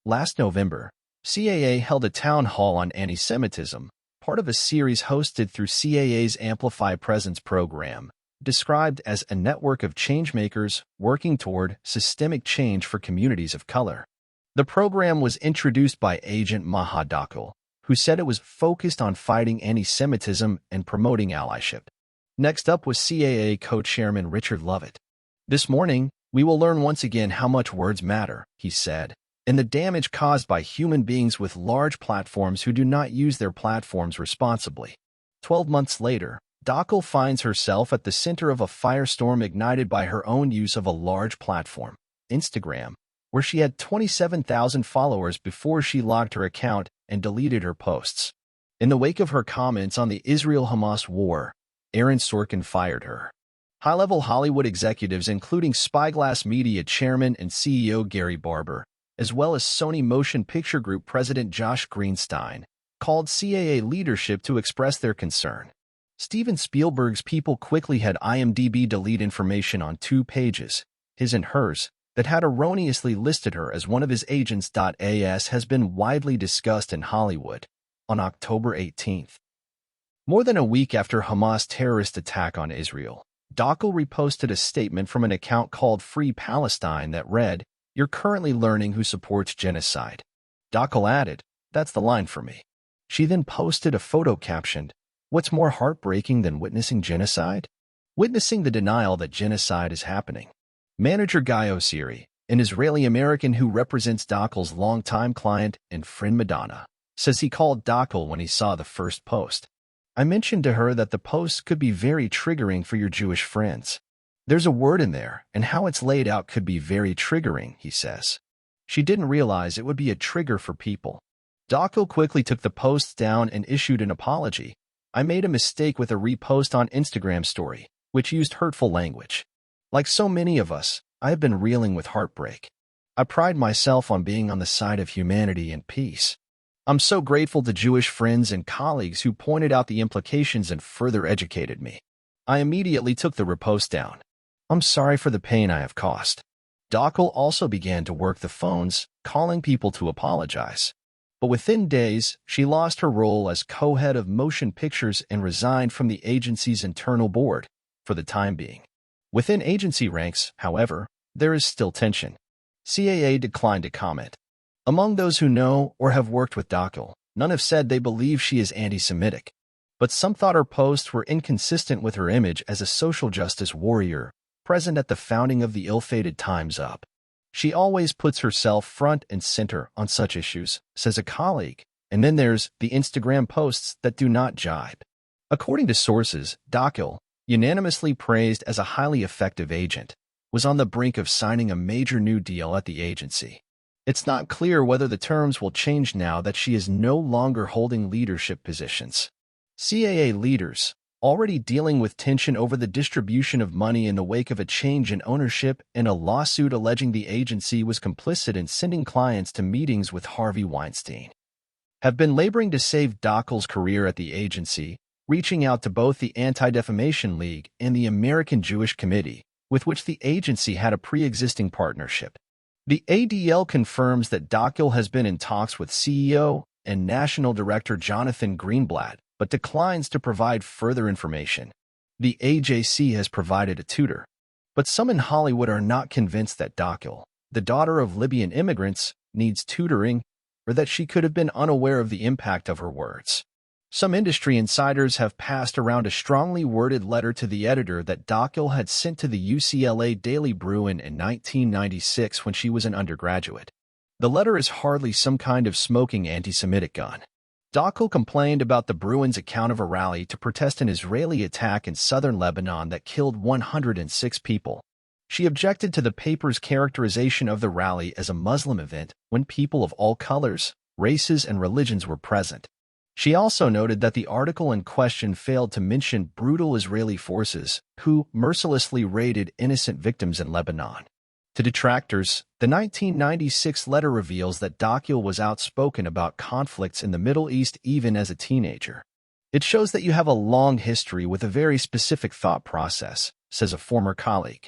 Last November, CAA held a town hall on anti-Semitism, part of a series hosted through CAA's Amplify Presence program, described as a network of changemakers working toward systemic change for communities of color. The program was introduced by agent Maha, who said it was focused on fighting anti-Semitism and promoting allyship. Next up was CAA co-chairman Richard Lovett. "This morning, we will learn once again how much words matter," he said, and the damage caused by human beings with large platforms who do not use their platforms responsibly. 12 months later, Dockel finds herself at the center of a firestorm ignited by her own use of a large platform, Instagram, where she had 27,000 followers before she logged her account and deleted her posts. In the wake of her comments on the Israel-Hamas war, Aaron Sorkin fired her. High-level Hollywood executives, including Spyglass Media chairman and CEO Gary Barber, as well as Sony Motion Picture Group president Josh Greenstein, called CAA leadership to express their concern. Steven Spielberg's people quickly had IMDb delete information on 2 pages, his and hers, that had erroneously listed her as one of his agents. As has been widely discussed in Hollywood. On October 18th, more than a week after Hamas' terrorist attack on Israel, Dockel reposted a statement from an account called Free Palestine that read, "You're currently learning who supports genocide." Dockel added, "That's the line for me." She then posted a photo captioned, "What's more heartbreaking than witnessing genocide? Witnessing the denial that genocide is happening." Manager Guy Osiri, an Israeli-American who represents Dockel's longtime client and friend Madonna, says he called Dockel when he saw the first post. "I mentioned to her that the post could be very triggering for your Jewish friends. There's a word in there, and how it's laid out could be very triggering," he says. She didn't realize it would be a trigger for people. Dockel quickly took the posts down and issued an apology. "I made a mistake with a repost on Instagram story, which used hurtful language. Like so many of us, I have been reeling with heartbreak. I pride myself on being on the side of humanity and peace. I'm so grateful to Jewish friends and colleagues who pointed out the implications and further educated me. I immediately took the repost down. I'm sorry for the pain I have caused." Dockel also began to work the phones, calling people to apologize. But within days, she lost her role as co-head of motion pictures and resigned from the agency's internal board, for the time being. Within agency ranks, however, there is still tension. CAA declined to comment. Among those who know or have worked with Dockel, none have said they believe she is anti-Semitic. But some thought her posts were inconsistent with her image as a social justice warrior, present at the founding of the ill-fated Time's Up. "She always puts herself front and center on such issues," says a colleague, and then there's the Instagram posts that do not jibe. According to sources, Dockel, unanimously praised as a highly effective agent, was on the brink of signing a major new deal at the agency. It's not clear whether the terms will change now that she is no longer holding leadership positions. CAA leaders, already dealing with tension over the distribution of money in the wake of a change in ownership and a lawsuit alleging the agency was complicit in sending clients to meetings with Harvey Weinstein, have been laboring to save Dockel's career at the agency, reaching out to both the Anti-Defamation League and the American Jewish Committee, with which the agency had a pre-existing partnership. The ADL confirms that Dockel has been in talks with CEO and National Director Jonathan Greenblatt, but declines to provide further information. The AJC has provided a tutor, but some in Hollywood are not convinced that Dockel, the daughter of Libyan immigrants, needs tutoring, or that she could have been unaware of the impact of her words. Some industry insiders have passed around a strongly worded letter to the editor that Dockel had sent to the UCLA Daily Bruin in 1996 when she was an undergraduate. The letter is hardly some kind of smoking anti-Semitic gun. Dockel complained about the Bruins' account of a rally to protest an Israeli attack in southern Lebanon that killed 106 people. She objected to the paper's characterization of the rally as a Muslim event when people of all colors, races, and religions were present. She also noted that the article in question failed to mention brutal Israeli forces who mercilessly raided innocent victims in Lebanon. To detractors, the 1996 letter reveals that Dockel was outspoken about conflicts in the Middle East even as a teenager. "It shows that you have a long history with a very specific thought process," says a former colleague.